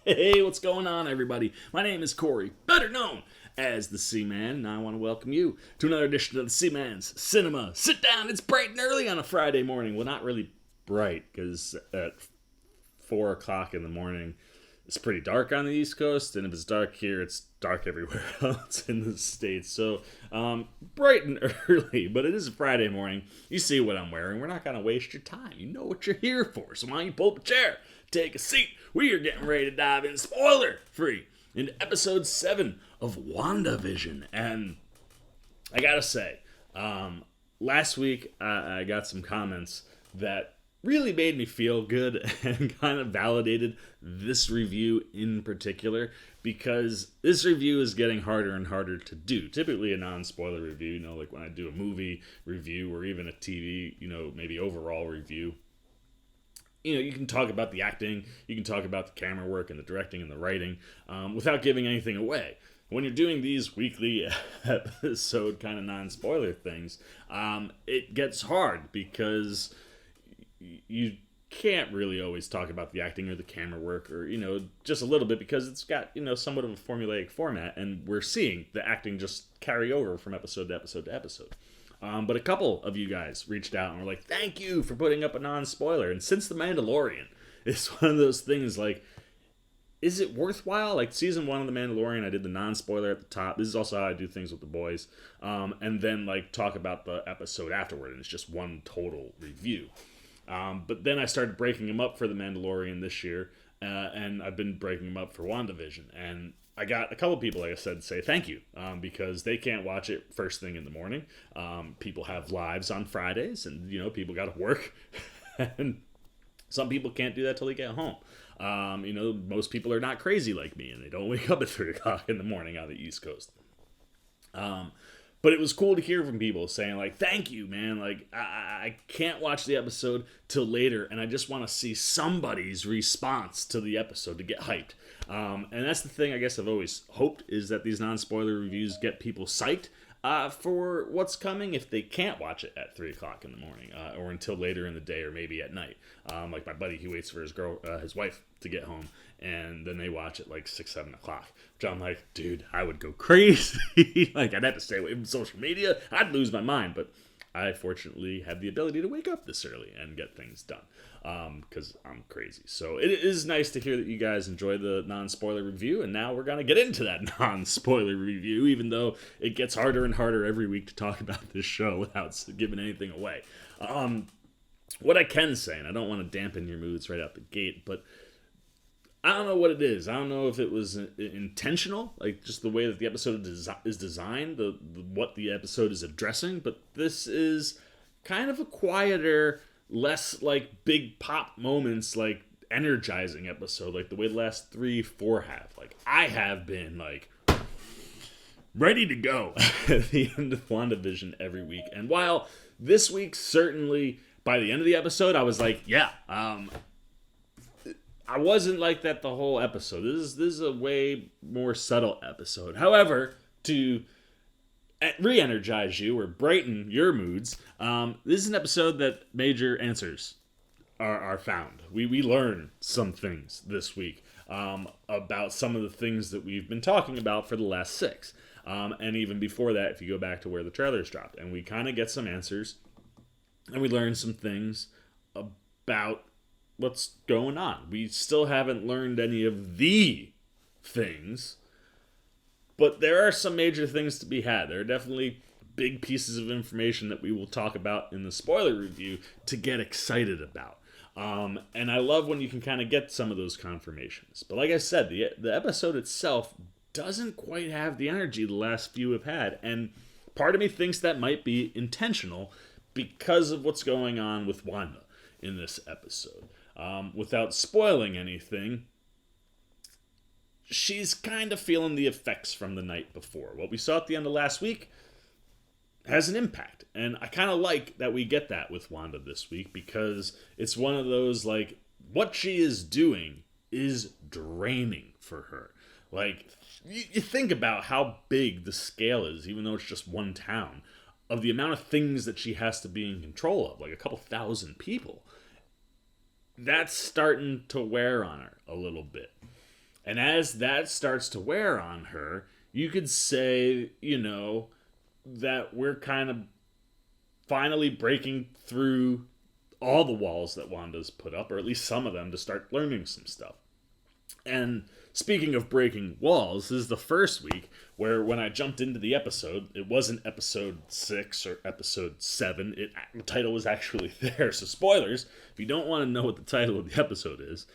Hey, what's going on, everybody? My name is Corey, better known as the Seaman, and I want to welcome you to another edition of the Seaman's Cinema. Sit down, it's bright and early on a Friday morning. Well, not really bright, because at 4 o'clock in the morning, it's pretty dark on the East Coast, and if it's dark here, it's dark everywhere else in the States. So, bright and early, but it is a Friday morning. You see what I'm wearing. We're not going to waste your time. You know what you're here for, so why don't you pull up a chair, take a seat. We are getting ready to dive in spoiler-free into episode 7 of WandaVision. And I gotta say, last week I got some comments that really made me feel good and kind of validated this review in particular, because this review is getting harder and harder to do. Typically a non-spoiler review, like when I do a movie review or even a TV, maybe overall review, you can talk about the acting, you can talk about the camera work and the directing and the writing without giving anything away. When you're doing these weekly episode kind of non-spoiler things, it gets hard because you can't really always talk about the acting or the camera work or, just a little bit, because it's got, somewhat of a formulaic format, and we're seeing the acting just carry over from episode to episode to episode. But a couple of you guys reached out and were like, thank you for putting up a non-spoiler. And since The Mandalorian, it's one of those things like, is it worthwhile? Like season 1 of The Mandalorian, I did the non-spoiler at the top. This is also how I do things with the boys. And then talk about the episode afterward. And it's just one total review. But then I started breaking them up for The Mandalorian this year. And I've been breaking them up for WandaVision. And I got a couple people, like I said, say thank you, because they can't watch it first thing in the morning. People have lives on Fridays, and, people got to work. And some people can't do that till they get home. Most people are not crazy like me, and they don't wake up at 3 o'clock in the morning on the East Coast. But it was cool to hear from people saying, thank you, man. I can't watch the episode till later, and I just want to see somebody's response to the episode to get hyped. And that's the thing I guess I've always hoped, is that these non-spoiler reviews get people psyched for what's coming if they can't watch it at 3 o'clock in the morning or until later in the day or maybe at night. Like my buddy, he waits for his wife to get home, and then they watch it 6, 7 o'clock, which I'm like, dude, I would go crazy. I'd have to stay away from social media. I'd lose my mind, but I fortunately have the ability to wake up this early and get things done because I'm crazy. So it is nice to hear that you guys enjoy the non-spoiler review, and now we're going to get into that non-spoiler review, even though it gets harder and harder every week to talk about this show without giving anything away. What I can say, and I don't want to dampen your moods right out the gate, but I don't know what it is. I don't know if it was intentional, just the way that the episode is designed, what the episode is addressing, but this is kind of a quieter, less big pop moments, energizing episode, the way the last 3, 4 have. I have been ready to go at the end of WandaVision every week. And while this week certainly, by the end of the episode, I was I wasn't like that the whole episode. This is a way more subtle episode. However, to re-energize you or brighten your moods, this is an episode that major answers are found. We learn some things this week about some of the things that we've been talking about for the last 6. And even before that, if you go back to where the trailers dropped. And we kind of get some answers, and we learn some things about what's going on. We still haven't learned any of the things, but there are some major things to be had. There are definitely big pieces of information that we will talk about in the spoiler review to get excited about. And I love when you can kind of get some of those confirmations. But like I said, the episode itself doesn't quite have the energy the last few have had. And part of me thinks that might be intentional because of what's going on with Wanda in this episode. Without spoiling anything, she's kind of feeling the effects from the night before. What we saw at the end of last week has an impact. And I kind of like that we get that with Wanda this week, because it's one of those, what she is doing is draining for her. You think about how big the scale is, even though it's just one town, of the amount of things that she has to be in control of, a couple thousand people. That's starting to wear on her a little bit. And as that starts to wear on her, you could say, that we're kind of finally breaking through all the walls that Wanda's put up, or at least some of them, to start learning some stuff. And speaking of breaking walls, this is the first week where when I jumped into the episode, it wasn't episode 6 or episode 7. The title was actually there. So spoilers, if you don't want to know what the title of the episode is,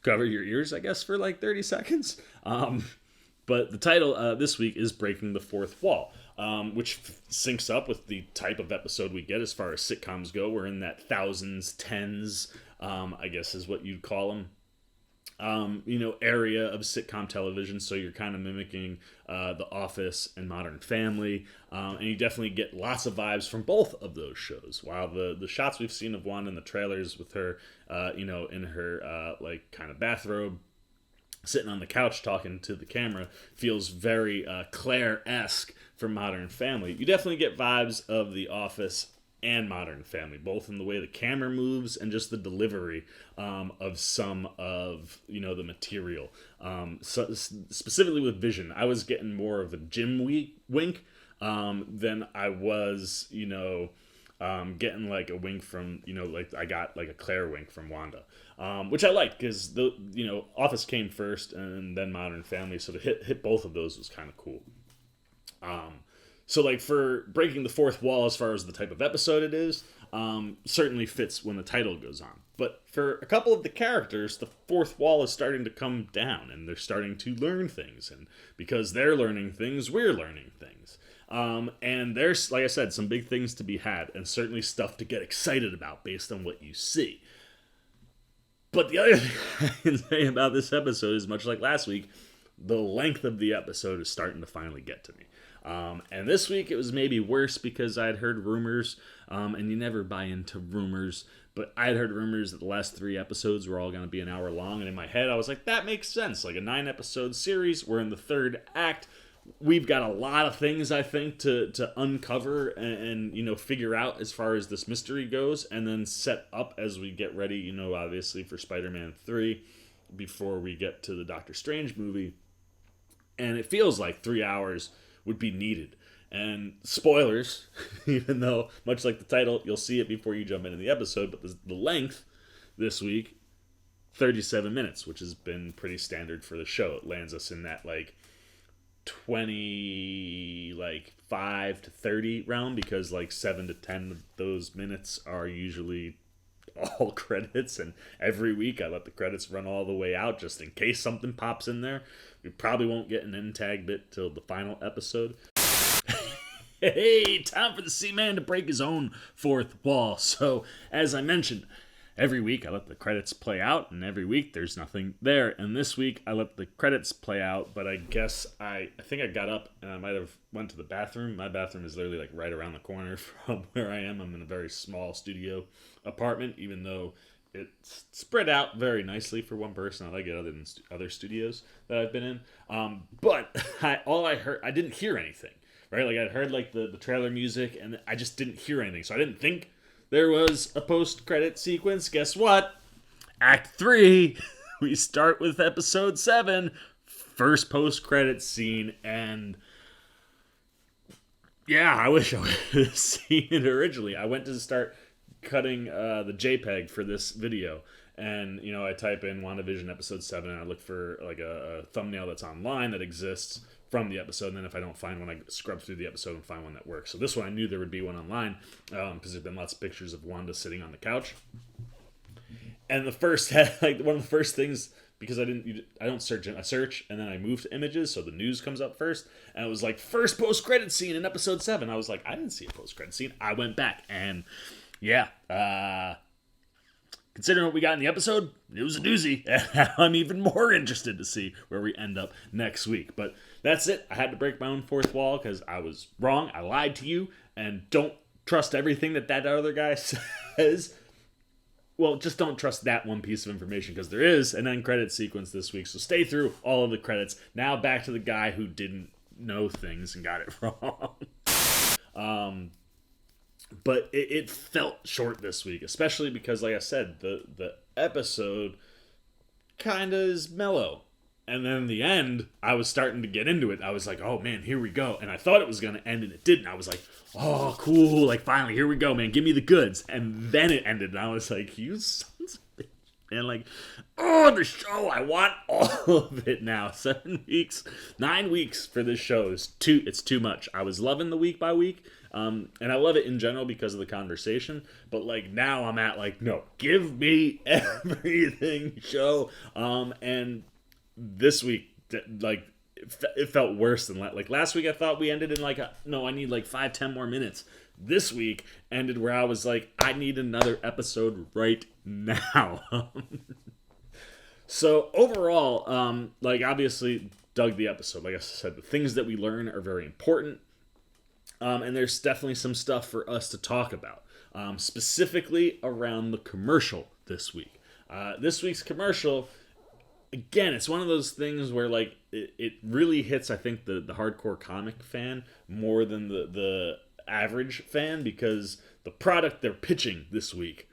cover your ears, I guess, for like 30 seconds. But the title this week is Breaking the Fourth Wall, which syncs up with the type of episode we get as far as sitcoms go. We're in that thousands, tens, I guess is what you'd call them. Area of sitcom television, so you're kind of mimicking The Office and Modern Family, and you definitely get lots of vibes from both of those shows. While the shots we've seen of Wanda in the trailers with her, in her kind of bathrobe, sitting on the couch talking to the camera, feels very Claire-esque from Modern Family. You definitely get vibes of The Office and Modern Family, both in the way the camera moves and just the delivery of some of the material. So specifically with Vision, I was getting more of a Jim wink than I was getting like a wink from like I got like a Claire wink from Wanda, which I liked because the Office came first and then Modern Family, so to hit both of those was kind of cool. So, like, for breaking the fourth wall as far as the type of episode it is, certainly fits when the title goes on. But for a couple of the characters, the fourth wall is starting to come down, and they're starting to learn things. And because they're learning things, we're learning things. And there's, like I said, some big things to be had, and certainly stuff to get excited about based on what you see. But the other thing I can say about this episode is, much like last week, the length of the episode is starting to finally get to me. And this week it was maybe worse because I'd heard rumors, and you never buy into rumors, but I'd heard rumors that the last 3 episodes were all going to be an hour long, and in my head I was like, that makes sense. Like a 9-episode series, we're in the 3rd act, we've got a lot of things, I think, to uncover and figure out as far as this mystery goes, and then set up as we get ready, obviously for Spider-Man 3, before we get to the Doctor Strange movie. And it feels like 3 hours would be needed. And spoilers, even though, much like the title, you'll see it before you jump into the episode, but the length this week, 37 minutes, which has been pretty standard for the show. It lands us in that, 25 to 30 realm, because, 7 to 10 of those minutes are usually all credits, and every week I let the credits run all the way out just in case something pops in there. We probably won't get an end tag bit till the final episode. Hey, time for the Seaman to break his own fourth wall. So, as I mentioned, every week I let the credits play out, and every week there's nothing there. And this week I let the credits play out, but I guess I think I got up and I might have went to the bathroom. My bathroom is literally right around the corner from where I am. I'm in a very small studio apartment, even though it's spread out very nicely for one person. I like it other than other studios that I've been in. But I heard, I didn't hear anything, right? I heard the trailer music, and I just didn't hear anything. So I didn't think there was a post-credit sequence. Guess what? Act 3, we start with episode 7, first post-credit scene, and yeah, I wish I would have seen it originally. I went to start cutting the JPEG for this video, and I type in WandaVision episode 7, and I look for a thumbnail that's online that exists from the episode, and then if I don't find one, I scrub through the episode and find one that works. So this one, I knew there would be one online, because there's been lots of pictures of Wanda sitting on the couch. And the first one of the first things, because I don't search it, I search and then I move to images, so the news comes up first, and it was first post-credit scene in episode 7. I was like, I didn't see a post-credit scene. I went back, and yeah, considering what we got in the episode, it was a doozy. I'm even more interested to see where we end up next week. But that's it. I had to break my own fourth wall because I was wrong. I lied to you. And don't trust everything that other guy says. Well, just don't trust that one piece of information, because there is an end credit sequence this week. So stay through all of the credits. Now back to the guy who didn't know things and got it wrong. But it felt short this week, especially because, like I said, the episode kind of is mellow. And then in the end, I was starting to get into it. I was like, oh man, here we go. And I thought it was going to end and it didn't. I was like, oh, cool. Like, finally, here we go, man. Give me the goods. And then it ended. And I was like, you sons of bitch. And like, oh, the show. I want all of it now. 7 weeks, 9 weeks for this show. It's too much. I was loving the week by week. And I love it in general because of the conversation. But like now I'm at like, no, give me everything show. And this week, like, it felt worse than like last week. I thought we ended in like, no, I need like 5-10 more minutes. This week ended where I was like, I need another episode right now. So overall, like, obviously dug the episode. Like I said, the things that we learn are very important. And there's definitely some stuff for us to talk about, specifically around the commercial this week. This week's commercial, again, it's one of those things where like it really hits, I think, the hardcore comic fan more than the average fan, because the product they're pitching this week,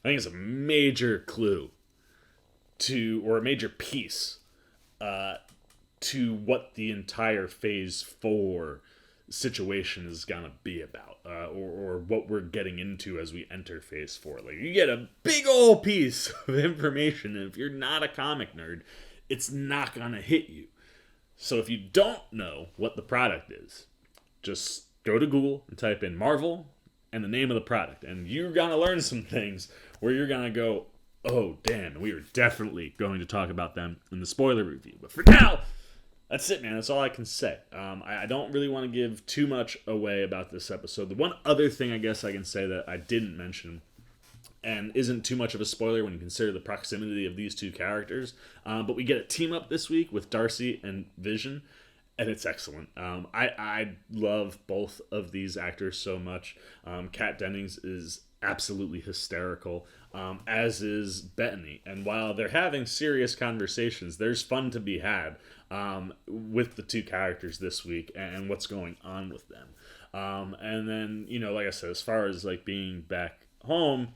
I think, is a major clue or a major piece to what the entire Phase 4 situation is gonna be about, or what we're getting into as we enter Phase 4. Like, you get a big old piece of information, and if you're not a comic nerd, it's not gonna hit you. So if you don't know what the product is, just go to Google and type in Marvel and the name of the product, and you're gonna learn some things where you're gonna go, oh damn, we are definitely going to talk about them in the spoiler review. But for now, that's it, man. That's all I can say. I don't really want to give too much away about this episode. The one other thing I guess I can say that I didn't mention, and isn't too much of a spoiler when you consider the proximity of these two characters, but we get a team up this week with Darcy and Vision, and it's excellent. I love both of these actors so much. Kat Dennings is absolutely hysterical, as is Bettany. And while they're having serious conversations, there's fun to be had with the two characters this week and what's going on with them. And then, you know, like I said, as far as like being back home,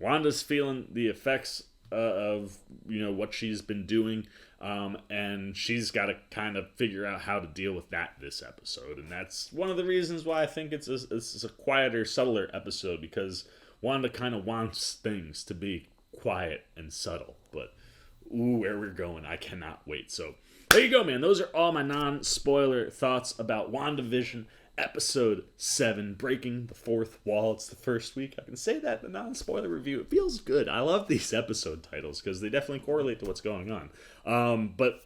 Wanda's feeling the effects of, you know, what she's been doing, and she's got to kind of figure out how to deal with that this episode. And that's one of the reasons why I think it's a quieter, subtler episode, because Wanda kind of wants things to be quiet and subtle. But ooh, where we're going, I cannot wait. So there you go, man. Those are all my non-spoiler thoughts about WandaVision Episode 7, Breaking the Fourth Wall. It's the first week I can say that in the non-spoiler review. It feels good. I love these episode titles because they definitely correlate to what's going on. But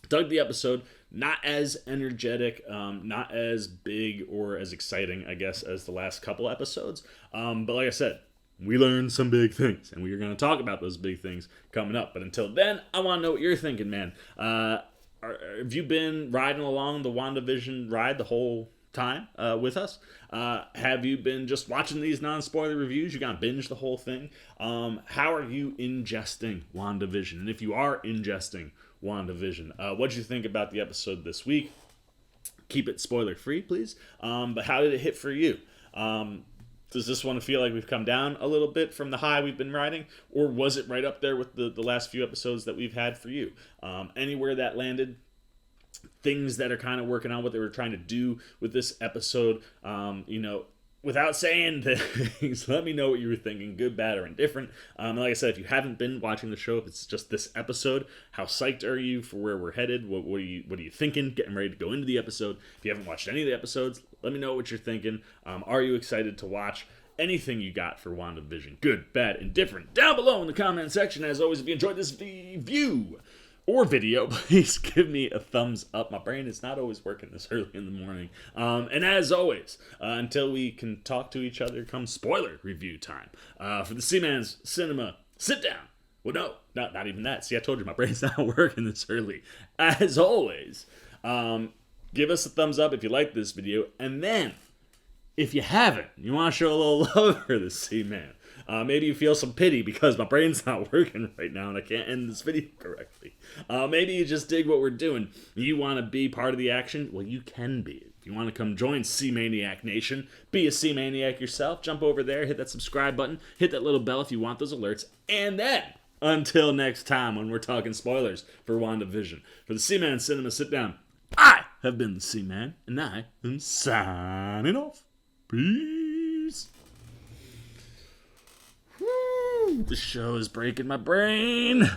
dug the episode. Not as energetic, not as big or as exciting, I guess, as the last couple episodes. But like I said, we learned some big things, and we are going to talk about those big things coming up. But until then, I want to know what you're thinking, man. Have you been riding along the WandaVision ride the whole time with us? Have you been just watching these non-spoiler reviews? You gonna binge the whole thing? How are you ingesting WandaVision? And if you are ingesting WandaVision, what'd you think about the episode this week? Keep it spoiler free, please. But how did it hit for you? Does this one feel like we've come down a little bit from the high we've been riding? Or was it right up there with the last few episodes that we've had for you? Anywhere that landed, things that are kind of working on what they were trying to do with this episode, you know, without saying things, let me know what you were thinking, good, bad, or indifferent. Like I said, if you haven't been watching the show, if it's just this episode, how psyched are you for where we're headed? What are you thinking? Getting ready to go into the episode. If you haven't watched any of the episodes, let me know what you're thinking. Are you excited to watch anything you got for WandaVision? Good, bad, indifferent. Down below in the comment section. As always, if you enjoyed this review or video, please give me a thumbs up. My brain is not always working this early in the morning. And as always, until we can talk to each other, come spoiler review time. For the Seaman's Cinema Sit Down. Well, no, not even that. See, I told you my brain's not working this early. As always, give us a thumbs up if you like this video. And then, if you haven't, you want to show a little love for the Seaman. Maybe you feel some pity because my brain's not working right now and I can't end this video correctly. Maybe you just dig what we're doing. You want to be part of the action? Well, you can be. If you want to come join C-Maniac Nation, be a C-Maniac yourself, jump over there, hit that subscribe button, hit that little bell if you want those alerts, and then Until next time when we're talking spoilers for WandaVision. For the Seaman Cinema Sit Down, I have been the Seaman, and I am signing off. Peace. Whew, the show is breaking my brain.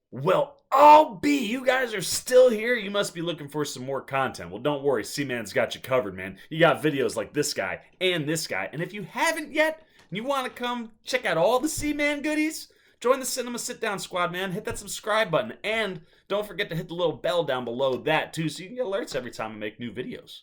Well, I'll be. You guys are still here. You must be looking for some more content. Well, don't worry. Seaman's got you covered, man. You got videos like this guy and this guy. And if you haven't yet, and you want to come check out all the Seaman goodies, join the Cinema Sit Down Squad, man. Hit that subscribe button. And don't forget to hit the little bell down below that, too, so you can get alerts every time I make new videos.